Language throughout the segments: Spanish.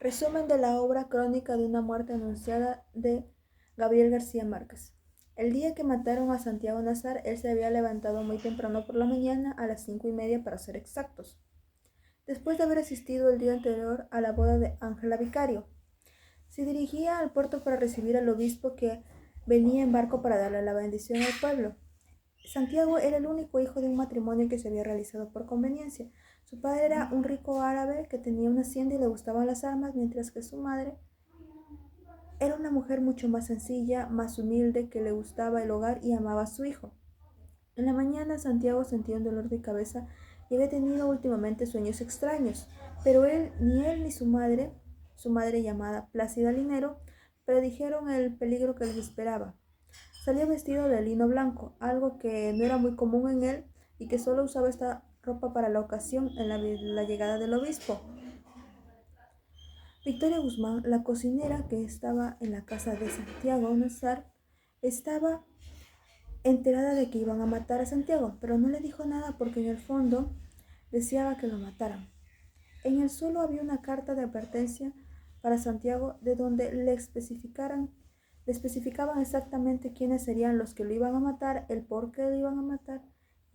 Resumen de la obra Crónica de una muerte anunciada de Gabriel García Márquez. El día que mataron a Santiago Nazar, él se había levantado muy temprano por la mañana, a las 5:30 para ser exactos, después de haber asistido el día anterior a la boda de Ángela Vicario. Se dirigía al puerto para recibir al obispo que venía en barco para darle la bendición al pueblo. Santiago era el único hijo de un matrimonio que se había realizado por conveniencia. Su padre era un rico árabe que tenía una hacienda y le gustaban las armas, mientras que su madre era una mujer mucho más sencilla, más humilde, que le gustaba el hogar y amaba a su hijo. En la mañana Santiago sentía un dolor de cabeza y había tenido últimamente sueños extraños, pero él ni su madre llamada Plácida Linero, predijeron el peligro que les esperaba. Salía vestido de lino blanco, algo que no era muy común en él y que solo usaba esta ropa para la ocasión en la llegada del obispo. Victoria Guzmán, la cocinera que estaba en la casa de Santiago Nazar, estaba enterada de que iban a matar a Santiago, pero no le dijo nada porque en el fondo deseaba que lo mataran. En el suelo había una carta de advertencia para Santiago de donde le especificaban exactamente quiénes serían los que lo iban a matar, el por qué lo iban a matar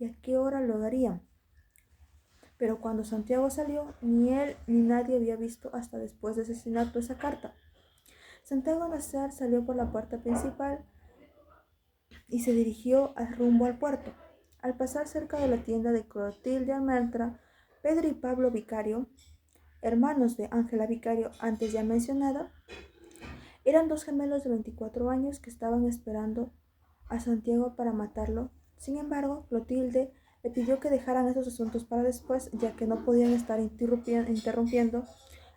y a qué hora lo darían. Pero cuando Santiago salió, ni él ni nadie había visto hasta después de asesinato esa carta. Santiago Nazar salió por la puerta principal y se dirigió rumbo al puerto. Al pasar cerca de la tienda de Clotilde Almendra, Pedro y Pablo Vicario, hermanos de Ángela Vicario antes ya mencionada, eran dos gemelos de 24 años que estaban esperando a Santiago para matarlo. Sin embargo, Clotilde le pidió que dejaran esos asuntos para después, ya que no podían estar interrumpiendo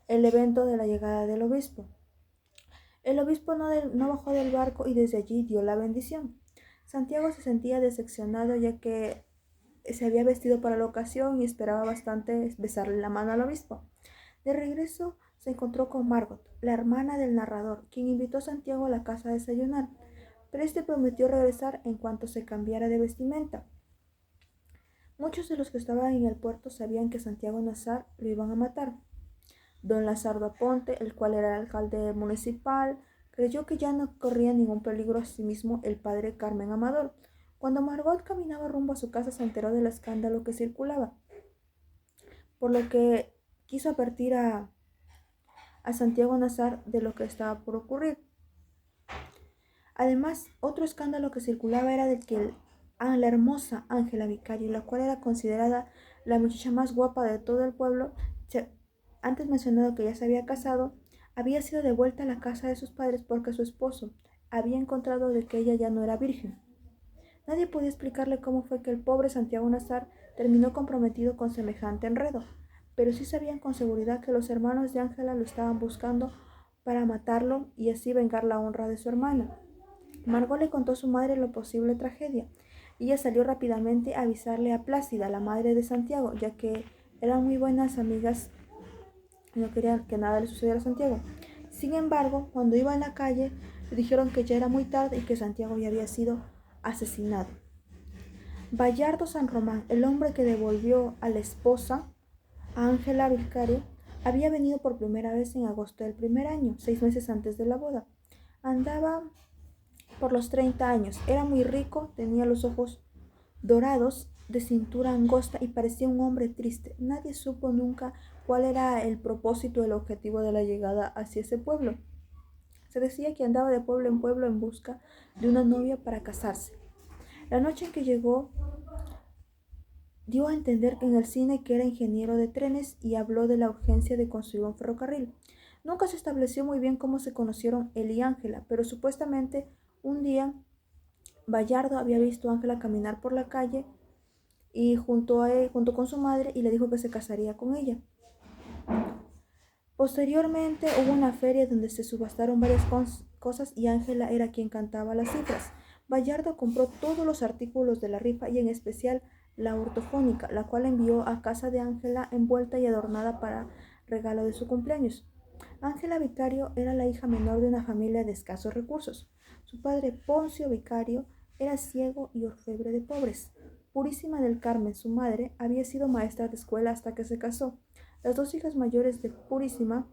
el evento de la llegada del obispo. El obispo no bajó del barco y desde allí dio la bendición. Santiago se sentía decepcionado, ya que se había vestido para la ocasión y esperaba bastante besarle la mano al obispo. De regreso se encontró con Margot, la hermana del narrador, quien invitó a Santiago a la casa a desayunar, pero este prometió regresar en cuanto se cambiara de vestimenta. Muchos de los que estaban en el puerto sabían que Santiago Nazar lo iban a matar. Don Lázaro Aponte, el cual era el alcalde municipal, creyó que ya no corría ningún peligro. Asimismo el padre Carmen Amador. Cuando Margot caminaba rumbo a su casa se enteró del escándalo que circulaba, por lo que quiso advertir a Santiago Nazar de lo que estaba por ocurrir. Además, otro escándalo que circulaba era de que la hermosa Ángela Vicario, la cual era considerada la muchacha más guapa de todo el pueblo, antes mencionado que ya se había casado, había sido devuelta a la casa de sus padres porque su esposo había encontrado de que ella ya no era virgen. Nadie podía explicarle cómo fue que el pobre Santiago Nazar terminó comprometido con semejante enredo, pero sí sabían con seguridad que los hermanos de Ángela lo estaban buscando para matarlo y así vengar la honra de su hermana. Margot le contó a su madre la posible tragedia, y ella salió rápidamente a avisarle a Plácida, la madre de Santiago, ya que eran muy buenas amigas y no querían que nada le sucediera a Santiago. Sin embargo, cuando iba en la calle, le dijeron que ya era muy tarde y que Santiago ya había sido asesinado. Bayardo San Román, el hombre que devolvió a la esposa, a Ángela Vicario, había venido por primera vez en agosto del primer año, 6 meses antes de la boda. Andaba por los 30 años, era muy rico, tenía los ojos dorados, de cintura angosta y parecía un hombre triste. Nadie supo nunca cuál era el propósito o el objetivo de la llegada hacia ese pueblo. Se decía que andaba de pueblo en pueblo en busca de una novia para casarse. La noche en que llegó, dio a entender en el cine que era ingeniero de trenes y habló de la urgencia de construir un ferrocarril. Nunca se estableció muy bien cómo se conocieron él y Ángela, pero supuestamente un día Bayardo había visto a Ángela caminar por la calle y junto con su madre, y le dijo que se casaría con ella. Posteriormente hubo una feria donde se subastaron varias cosas y Ángela era quien cantaba las cifras. Bayardo compró todos los artículos de la rifa y en especial la ortofónica, la cual envió a casa de Ángela envuelta y adornada para regalo de su cumpleaños. Ángela Vicario era la hija menor de una familia de escasos recursos. Su padre, Poncio Vicario, era ciego y orfebre de pobres. Purísima del Carmen, su madre, había sido maestra de escuela hasta que se casó. Las dos hijas mayores de Purísima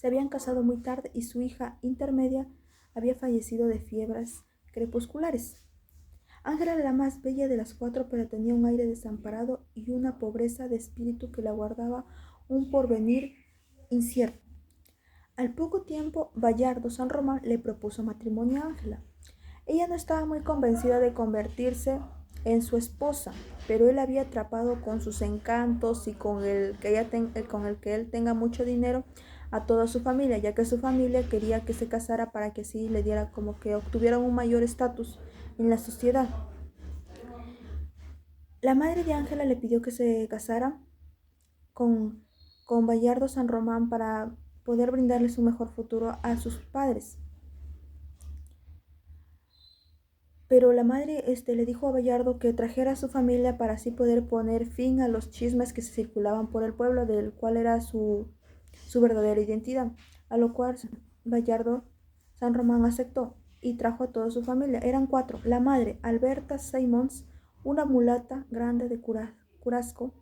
se habían casado muy tarde y su hija intermedia había fallecido de fiebres crepusculares. Ángela era la más bella de las cuatro, pero tenía un aire desamparado y una pobreza de espíritu que le aguardaba un porvenir incierto. Al poco tiempo, Bayardo San Román le propuso matrimonio a Ángela. Ella no estaba muy convencida de convertirse en su esposa, pero él había atrapado con sus encantos y con el que él tenga mucho dinero a toda su familia, ya que su familia quería que se casara para que así le diera como que obtuviera un mayor estatus en la sociedad. La madre de Ángela le pidió que se casara con, con Bayardo San Román para poder brindarles un mejor futuro a sus padres. Pero la madre le dijo a Bayardo que trajera a su familia para así poder poner fin a los chismes que se circulaban por el pueblo, del cual era su verdadera identidad, a lo cual Bayardo San Román aceptó y trajo a toda su familia. Eran cuatro: la madre, Alberta Simons, una mulata grande de Curasco,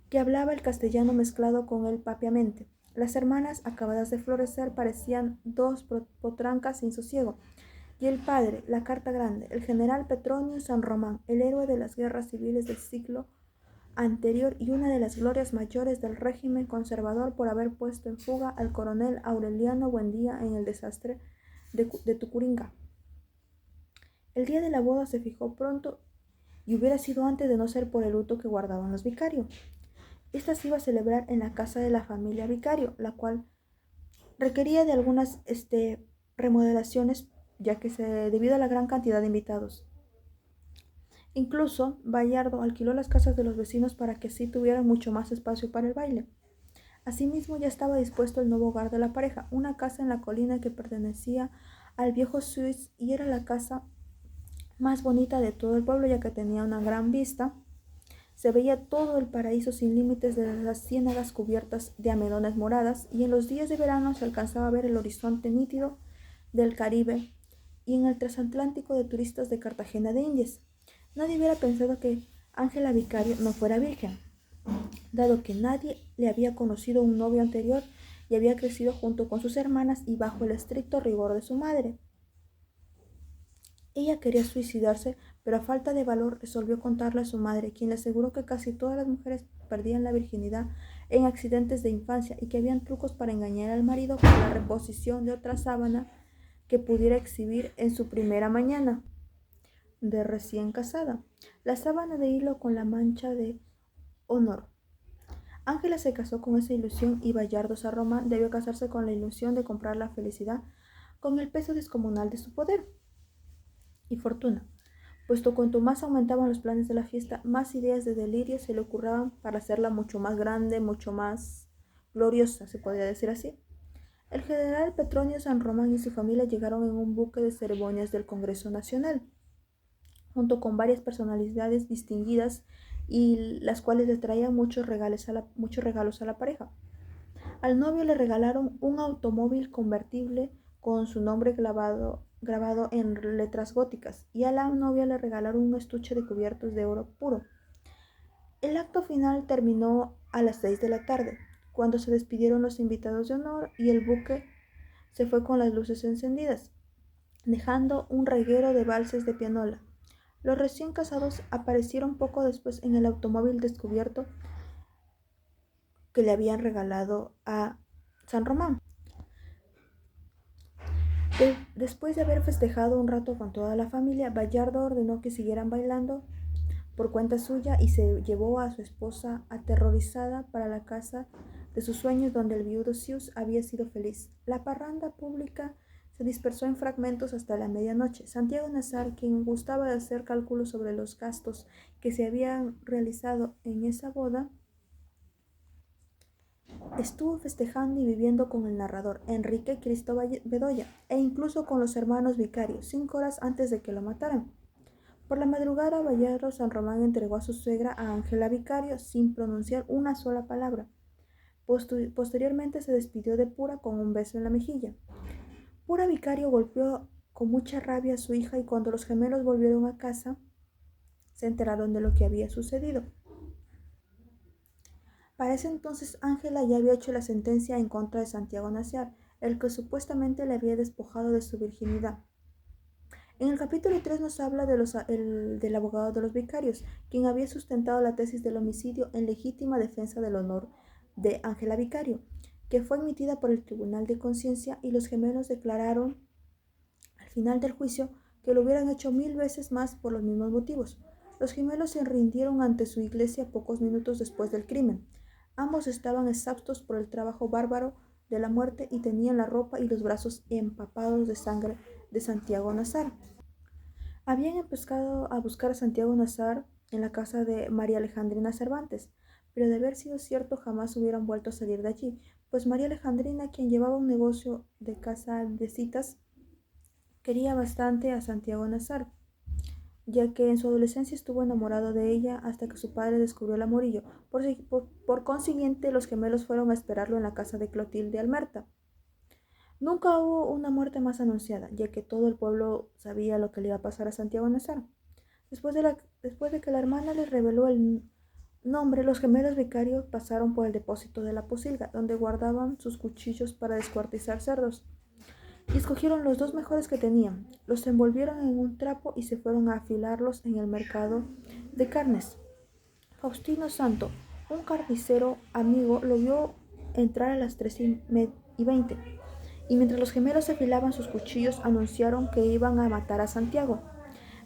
que hablaba el castellano mezclado con el papiamente. Las hermanas, acabadas de florecer, parecían dos potrancas sin sosiego. Y el padre, la carta grande, el general Petronio San Román, el héroe de las guerras civiles del siglo anterior y una de las glorias mayores del régimen conservador por haber puesto en fuga al coronel Aureliano Buendía en el desastre de Tucuringa. El día de la boda se fijó pronto y hubiera sido antes de no ser por el luto que guardaban los vicarios. Esta se iba a celebrar en la casa de la familia Vicario, la cual requería de algunas remodelaciones, ya que debido a la gran cantidad de invitados. Incluso Bayardo alquiló las casas de los vecinos para que así tuvieran mucho más espacio para el baile. Asimismo, ya estaba dispuesto el nuevo hogar de la pareja, una casa en la colina que pertenecía al viejo Suiz y era la casa más bonita de todo el pueblo, ya que tenía una gran vista. Se veía todo el paraíso sin límites de las ciénagas cubiertas de amedones moradas, y en los días de verano se alcanzaba a ver el horizonte nítido del Caribe y en el transatlántico de turistas de Cartagena de Indias. Nadie hubiera pensado que Ángela Vicario no fuera virgen, dado que nadie le había conocido un novio anterior y había crecido junto con sus hermanas y bajo el estricto rigor de su madre. Ella quería suicidarse, pero a falta de valor resolvió contarle a su madre, quien le aseguró que casi todas las mujeres perdían la virginidad en accidentes de infancia y que habían trucos para engañar al marido con la reposición de otra sábana que pudiera exhibir en su primera mañana de recién casada, la sábana de hilo con la mancha de honor. Ángela se casó con esa ilusión y Bayardo San Román debió casarse con la ilusión de comprar la felicidad con el peso descomunal de su poder y fortuna, puesto cuanto más aumentaban los planes de la fiesta, más ideas de delirio se le ocurraban para hacerla mucho más grande, mucho más gloriosa, se podría decir así. El general Petronio San Román y su familia llegaron en un buque de ceremonias del Congreso Nacional, junto con varias personalidades distinguidas y las cuales le traían muchos regalos a la pareja. Al novio le regalaron un automóvil convertible con su nombre grabado en letras góticas, y a la novia le regalaron un estuche de cubiertos de oro puro. El acto final terminó a las 6 de la tarde, cuando se despidieron los invitados de honor y el buque se fue con las luces encendidas, dejando un reguero de valses de pianola. Los recién casados aparecieron poco después en el automóvil descubierto que le habían regalado a San Román. Después de haber festejado un rato con toda la familia, Bayardo ordenó que siguieran bailando por cuenta suya y se llevó a su esposa aterrorizada para la casa de sus sueños, donde el viudo Sius había sido feliz. La parranda pública se dispersó en fragmentos hasta la medianoche. Santiago Nazar, quien gustaba de hacer cálculos sobre los gastos que se habían realizado en esa boda, estuvo festejando y viviendo con el narrador, Enrique Cristóbal Bedoya, e incluso con los hermanos Vicarios, 5 horas antes de que lo mataran. Por la madrugada, Bayardo San Román entregó a su suegra a Ángela Vicario sin pronunciar una sola palabra. Posteriormente se despidió de Pura con un beso en la mejilla. Pura Vicario golpeó con mucha rabia a su hija, y cuando los gemelos volvieron a casa, se enteraron de lo que había sucedido. Para ese entonces Ángela ya había hecho la sentencia en contra de Santiago Naciar, el que supuestamente le había despojado de su virginidad. En el capítulo 3 nos habla del abogado de los vicarios, quien había sustentado la tesis del homicidio en legítima defensa del honor de Ángela Vicario, que fue admitida por el Tribunal de Conciencia, y los gemelos declararon al final del juicio que lo hubieran hecho 1000 veces más por los mismos motivos. Los gemelos se rindieron ante su iglesia pocos minutos después del crimen. Ambos estaban exhaustos por el trabajo bárbaro de la muerte y tenían la ropa y los brazos empapados de sangre de Santiago Nazar. Habían empezado a buscar a Santiago Nazar en la casa de María Alejandrina Cervantes, pero de haber sido cierto jamás hubieran vuelto a salir de allí, pues María Alejandrina, quien llevaba un negocio de casa de citas, quería bastante a Santiago Nazar, ya que en su adolescencia estuvo enamorado de ella hasta que su padre descubrió el amorillo. Por consiguiente, los gemelos fueron a esperarlo en la casa de Clotilde Almerta. Nunca hubo una muerte más anunciada, ya que todo el pueblo sabía lo que le iba a pasar a Santiago Nazar. Después de que la hermana les reveló el nombre, los gemelos vicarios pasaron por el depósito de la posilga, donde guardaban sus cuchillos para descuartizar cerdos, y escogieron los 2 mejores que tenían. Los envolvieron en un trapo y se fueron a afilarlos en el mercado de carnes. Faustino Santo, un carnicero amigo, lo vio entrar a las 3:20, y mientras los gemelos afilaban sus cuchillos anunciaron que iban a matar a Santiago.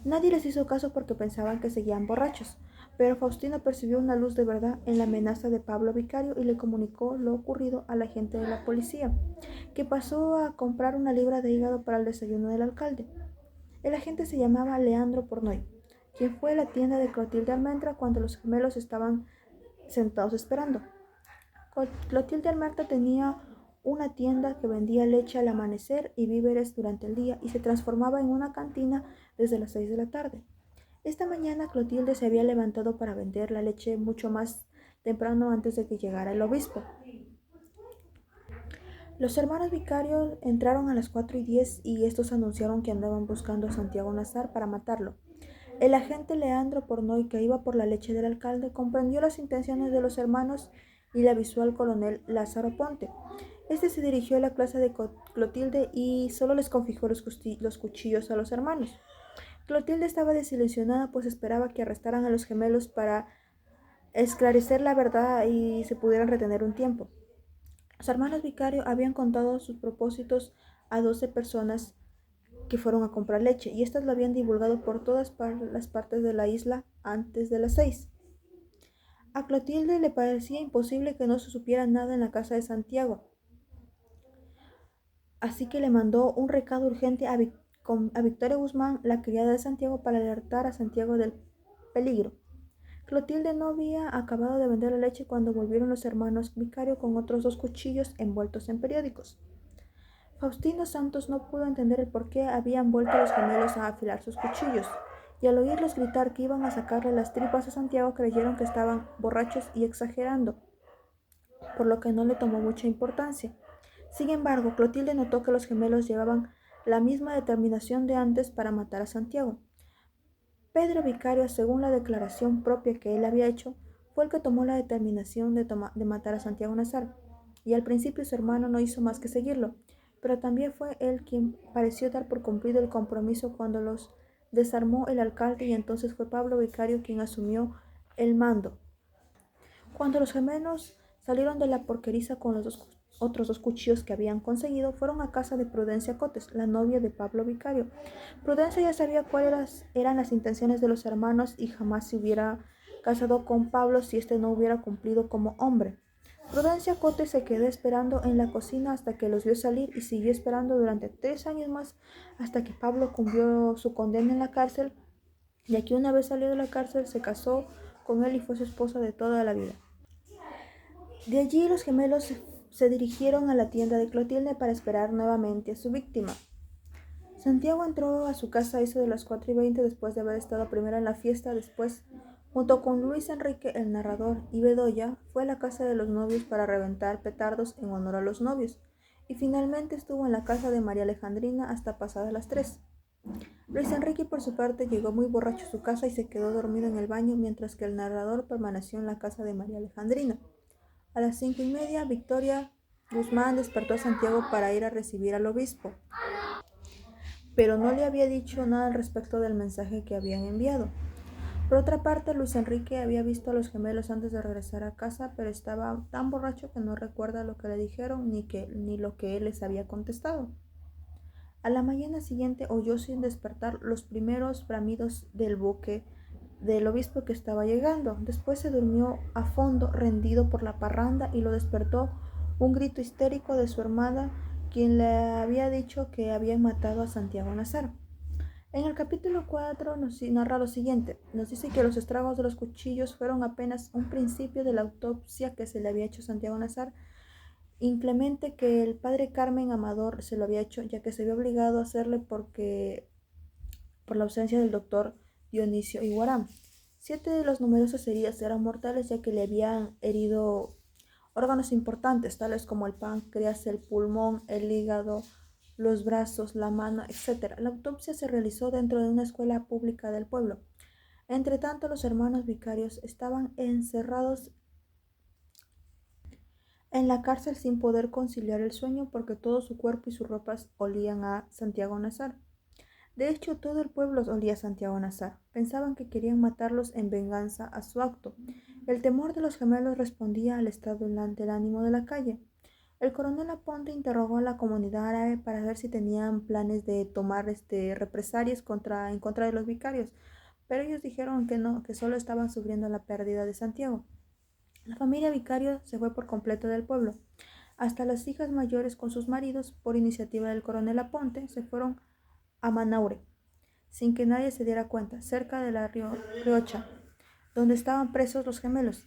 Nadie les hizo caso porque pensaban que seguían borrachos, pero Faustino percibió una luz de verdad en la amenaza de Pablo Vicario y le comunicó lo ocurrido al agente de la policía, que pasó a comprar una libra de hígado para el desayuno del alcalde. El agente se llamaba Leandro Pornoy, quien fue a la tienda de Clotilde Almendra cuando los gemelos estaban sentados esperando. Clotilde Almendra tenía una tienda que vendía leche al amanecer y víveres durante el día, y se transformaba en una cantina desde las 6 de la tarde. Esta mañana Clotilde se había levantado para vender la leche mucho más temprano antes de que llegara el obispo. Los hermanos vicarios entraron a las 4:10 y estos anunciaron que andaban buscando a Santiago Nazar para matarlo. El agente Leandro Pornoy, que iba por la leche del alcalde, comprendió las intenciones de los hermanos y le avisó al coronel Lázaro Ponte. Este se dirigió a la casa de Clotilde y solo les confiscó los cuchillos a los hermanos. Clotilde estaba desilusionada, pues esperaba que arrestaran a los gemelos para esclarecer la verdad y se pudieran retener un tiempo. Los hermanos vicarios habían contado sus propósitos a 12 personas que fueron a comprar leche, y éstas lo habían divulgado por todas las partes de la isla antes de las 6. A Clotilde le parecía imposible que no se supiera nada en la casa de Santiago, así que le mandó un recado urgente a Victoria Guzmán, la criada de Santiago, para alertar a Santiago del peligro. Clotilde no había acabado de vender la leche cuando volvieron los hermanos Vicario con otros 2 cuchillos envueltos en periódicos. Faustino Santos no pudo entender el por qué habían vuelto los gemelos a afilar sus cuchillos, y al oírlos gritar que iban a sacarle las tripas a Santiago creyeron que estaban borrachos y exagerando, por lo que no le tomó mucha importancia. Sin embargo, Clotilde notó que los gemelos llevaban la misma determinación de antes para matar a Santiago. Pedro Vicario, según la declaración propia que él había hecho, fue el que tomó la determinación de matar a Santiago Nazar, y al principio su hermano no hizo más que seguirlo, pero también fue él quien pareció dar por cumplido el compromiso cuando los desarmó el alcalde, y entonces fue Pablo Vicario quien asumió el mando. Cuando los gemelos salieron de la porqueriza con los otros 2 cuchillos que habían conseguido, fueron a casa de Prudencia Cotes, la novia de Pablo Vicario. Prudencia ya sabía cuáles eran las intenciones de los hermanos y jamás se hubiera casado con Pablo si éste no hubiera cumplido como hombre. Prudencia Cotes se quedó esperando en la cocina hasta que los vio salir y siguió esperando durante 3 años más hasta que Pablo cumplió su condena en la cárcel, ya que una vez salió de la cárcel se casó con él y fue su esposa de toda la vida. De allí los gemelos se dirigieron a la tienda de Clotilde para esperar nuevamente a su víctima. Santiago entró a su casa a eso de las 4:20 después de haber estado primero en la fiesta. Después, junto con Luis Enrique, el narrador, y Bedoya, fue a la casa de los novios para reventar petardos en honor a los novios, y finalmente estuvo en la casa de María Alejandrina hasta pasadas las 3. Luis Enrique, por su parte, llegó muy borracho a su casa y se quedó dormido en el baño, mientras que el narrador permaneció en la casa de María Alejandrina. A las 5:30, Victoria Guzmán despertó a Santiago para ir a recibir al obispo, pero no le había dicho nada al respecto del mensaje que habían enviado. Por otra parte, Luis Enrique había visto a los gemelos antes de regresar a casa, pero estaba tan borracho que no recuerda lo que le dijeron ni lo que él les había contestado. A la mañana siguiente oyó sin despertar los primeros bramidos del buque del obispo que estaba llegando. Después se durmió a fondo, rendido por la parranda, y lo despertó un grito histérico de su hermana, quien le había dicho que habían matado a Santiago Nazar. En el capítulo 4 nos narra lo siguiente. Nos dice que los estragos de los cuchillos fueron apenas un principio de la autopsia que se le había hecho a Santiago Nazar, inclemente que el padre Carmen Amador se lo había hecho, ya que se vio obligado a hacerle por la ausencia del doctor Dionisio Iguarán. 7 de las numerosas heridas eran mortales, ya que le habían herido órganos importantes, tales como el páncreas, el pulmón, el hígado, los brazos, la mano, etc. La autopsia se realizó dentro de una escuela pública del pueblo. Entre tanto, los hermanos vicarios estaban encerrados en la cárcel sin poder conciliar el sueño porque todo su cuerpo y sus ropas olían a Santiago Nazar. De hecho, todo el pueblo olía a Santiago Nazar. Pensaban que querían matarlos en venganza a su acto. El temor de los gemelos respondía al estado del ánimo de la calle. El coronel Aponte interrogó a la comunidad árabe para ver si tenían planes de tomar represalias en contra de los vicarios, pero ellos dijeron que no, que solo estaban sufriendo la pérdida de Santiago. La familia vicario se fue por completo del pueblo. Hasta las hijas mayores con sus maridos, por iniciativa del coronel Aponte, se fueron a Manaure, sin que nadie se diera cuenta, cerca de la Riocha, donde estaban presos los gemelos.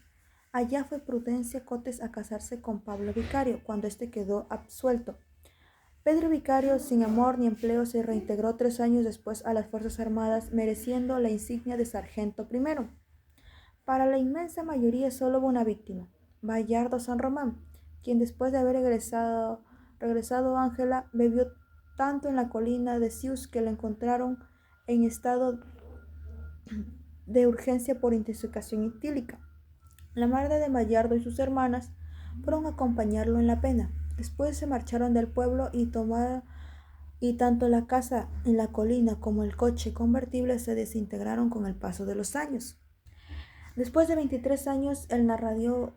Allá fue Prudencia Cotes a casarse con Pablo Vicario, cuando éste quedó absuelto. Pedro Vicario, sin amor ni empleo, se reintegró 3 años después a las Fuerzas Armadas, mereciendo la insignia de sargento primero. Para la inmensa mayoría solo hubo una víctima, Bayardo San Román, quien después de haber regresado Ángela, bebió tanto en la colina de Sius que la encontraron en estado de urgencia por intoxicación etílica. La madre de Bayardo y sus hermanas fueron a acompañarlo en la pena. Después se marcharon del pueblo y tanto la casa en la colina como el coche convertible se desintegraron con el paso de los años. Después de 23 años, el narrador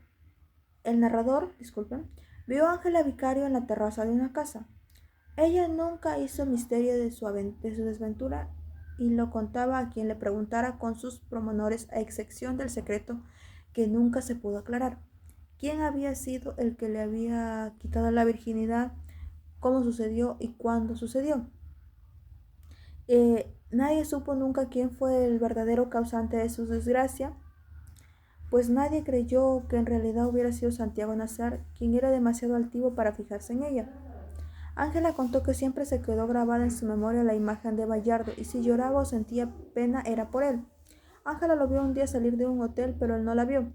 vio a Ángela Vicario en la terraza de una casa. Ella nunca hizo misterio de su desventura y lo contaba a quien le preguntara con sus promenores, a excepción del secreto que nunca se pudo aclarar. ¿Quién había sido el que le había quitado la virginidad? ¿Cómo sucedió y cuándo sucedió? Nadie supo nunca quién fue el verdadero causante de su desgracia, pues nadie creyó que en realidad hubiera sido Santiago Nazar, quien era demasiado altivo para fijarse en ella. Ángela contó que siempre se quedó grabada en su memoria la imagen de Bayardo, y si lloraba o sentía pena era por él. Ángela lo vio un día salir de un hotel, pero él no la vio.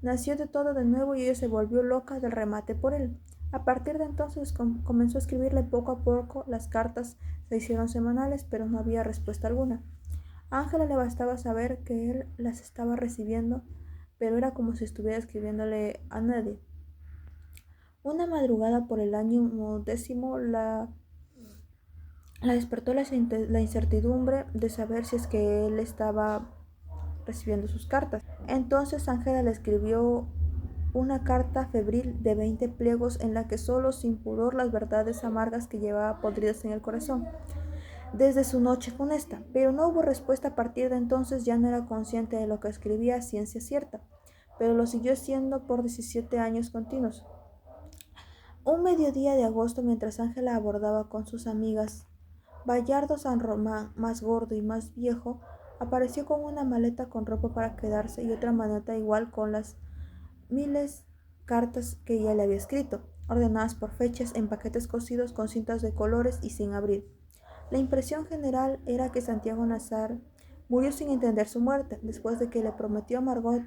Nació de todo de nuevo y ella se volvió loca del remate por él. A partir de entonces comenzó a escribirle poco a poco. Las cartas se hicieron semanales, pero no había respuesta alguna. A Ángela le bastaba saber que él las estaba recibiendo, pero era como si estuviera escribiéndole a nadie. Una madrugada por el año 10 la despertó la incertidumbre de saber si es que él estaba recibiendo sus cartas. Entonces Ángela le escribió una carta febril de 20 pliegos en la que solo sin pudor las verdades amargas que llevaba podridas en el corazón desde su noche funesta, pero no hubo respuesta. A partir de entonces ya no era consciente de lo que escribía a ciencia cierta, pero lo siguió siendo por 17 años continuos. Un mediodía de agosto, mientras Ángela abordaba con sus amigas, Bayardo San Román, más gordo y más viejo, apareció con una maleta con ropa para quedarse y otra maleta igual con las miles cartas que ella le había escrito, ordenadas por fechas en paquetes cosidos con cintas de colores y sin abrir. La impresión general era que Santiago Nazar murió sin entender su muerte, después de que le prometió a Margot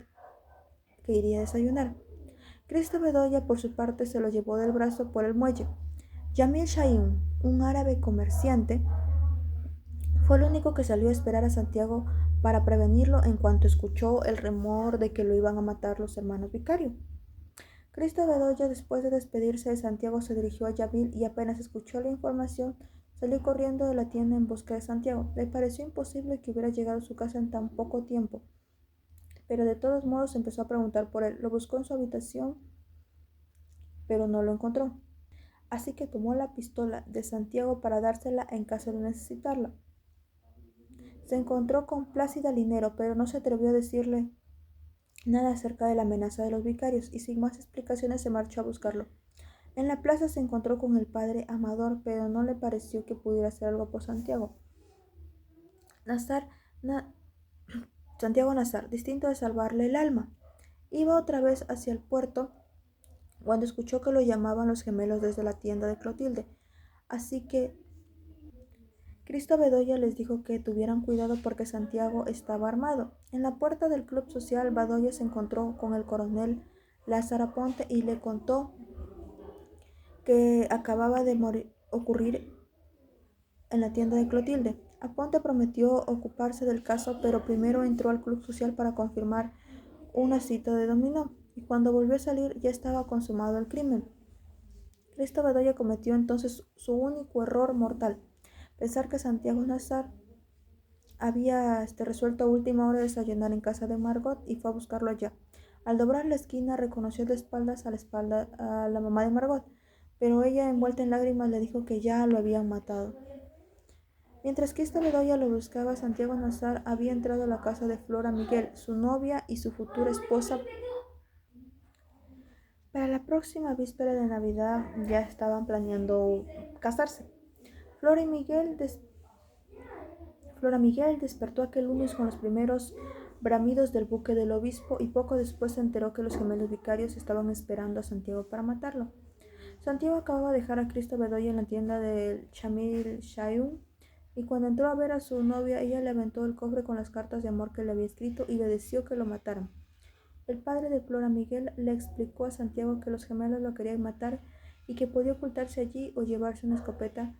que iría a desayunar. Cristo Bedoya, por su parte, se lo llevó del brazo por el muelle. Yamil Shahin, un árabe comerciante, fue el único que salió a esperar a Santiago para prevenirlo en cuanto escuchó el rumor de que lo iban a matar los hermanos Vicario. Cristo Bedoya, después de despedirse de Santiago, se dirigió a Yavil y apenas escuchó la información, salió corriendo de la tienda en busca de Santiago. Le pareció imposible que hubiera llegado a su casa en tan poco tiempo, pero de todos modos empezó a preguntar por él. Lo buscó en su habitación, pero no lo encontró. Así que tomó la pistola de Santiago para dársela en caso de necesitarla. Se encontró con Plácida Linero, pero no se atrevió a decirle nada acerca de la amenaza de los vicarios y sin más explicaciones se marchó a buscarlo. En la plaza se encontró con el padre Amador, pero no le pareció que pudiera hacer algo por Santiago. Santiago Nazar, distinto de salvarle el alma, iba otra vez hacia el puerto cuando escuchó que lo llamaban los gemelos desde la tienda de Clotilde. Así que Cristo Bedoya les dijo que tuvieran cuidado porque Santiago estaba armado. En la puerta del club social, Bedoya se encontró con el coronel Lázaro Aponte y le contó que acababa de ocurrir en la tienda de Clotilde. Aponte prometió ocuparse del caso, pero primero entró al club social para confirmar una cita de dominó, y cuando volvió a salir ya estaba consumado el crimen. Cristo Bedoya cometió entonces su único error mortal, pensar que Santiago Nazar había resuelto a última hora desayunar en casa de Margot y fue a buscarlo allá. Al doblar la esquina reconoció de espaldas a la mamá de Margot, pero ella, envuelta en lágrimas, le dijo que ya lo habían matado. Mientras que esta Bedoya lo buscaba, Santiago Nazar había entrado a la casa de Flora Miguel, su novia y su futura esposa. Para la próxima víspera de Navidad ya estaban planeando casarse. Flora Miguel despertó aquel lunes con los primeros bramidos del buque del obispo y poco después se enteró que los gemelos vicarios estaban esperando a Santiago para matarlo. Santiago acababa de dejar a Cristo Bedoya en la tienda del Chamil Shayun y cuando entró a ver a su novia, ella le aventó el cofre con las cartas de amor que le había escrito y le deseó que lo mataran. El padre de Flora Miguel le explicó a Santiago que los gemelos lo querían matar y que podía ocultarse allí o llevarse una escopeta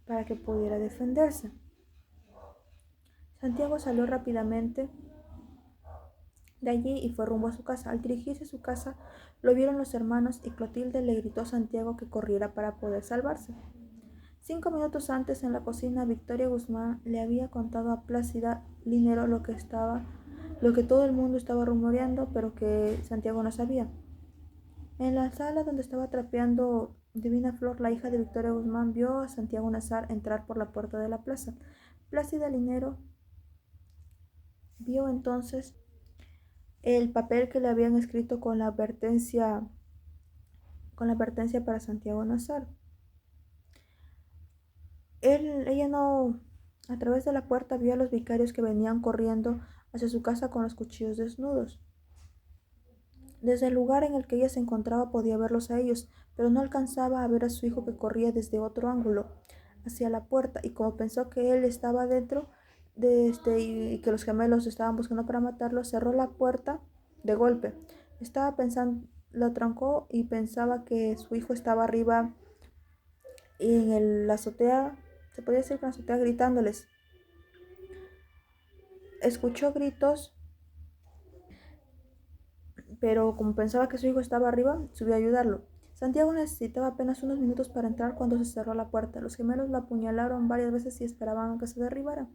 para que pudiera defenderse. Santiago salió rápidamente de allí y fue rumbo a su casa. Al dirigirse a su casa, lo vieron los hermanos y Clotilde le gritó a Santiago que corriera para poder salvarse. 5 minutos antes, en la cocina, Victoria Guzmán le había contado a Plácida Linero lo que todo el mundo estaba rumoreando, pero que Santiago no sabía. En la sala donde estaba trapeando Divina Flor, la hija de Victoria Guzmán, vio a Santiago Nazar entrar por la puerta de la plaza. Plácida Linero vio entonces el papel que le habían escrito con la advertencia para Santiago Nazar. Ella no, a través de la puerta vio a los vicarios que venían corriendo hacia su casa con los cuchillos desnudos. Desde el lugar en el que ella se encontraba podía verlos a ellos, pero no alcanzaba a ver a su hijo que corría desde otro ángulo hacia la puerta, y como pensó que él estaba dentro y que los gemelos estaban buscando para matarlo, cerró la puerta de golpe. La trancó y pensaba que su hijo estaba arriba en la azotea, se podía decir que en la azotea, gritándoles. Escuchó gritos, pero como pensaba que su hijo estaba arriba, subió a ayudarlo. Santiago necesitaba apenas unos minutos para entrar cuando se cerró la puerta. Los gemelos lo apuñalaron varias veces y esperaban a que se derribara,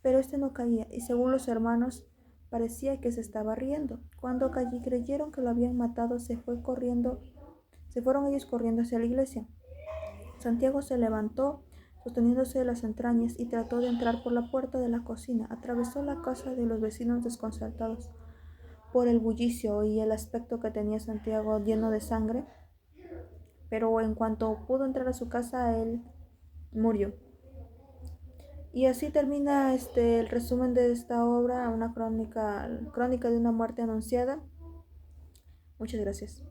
pero no caía, y según los hermanos, parecía que se estaba riendo. Cuando creyeron que lo habían matado, se fueron ellos corriendo hacia la iglesia. Santiago se levantó, sosteniéndose de las entrañas, y trató de entrar por la puerta de la cocina. Atravesó la casa de los vecinos desconcertados por el bullicio y el aspecto que tenía Santiago lleno de sangre, pero en cuanto pudo entrar a su casa, él murió. Y así termina el resumen de esta obra, una crónica de una muerte anunciada. Muchas gracias.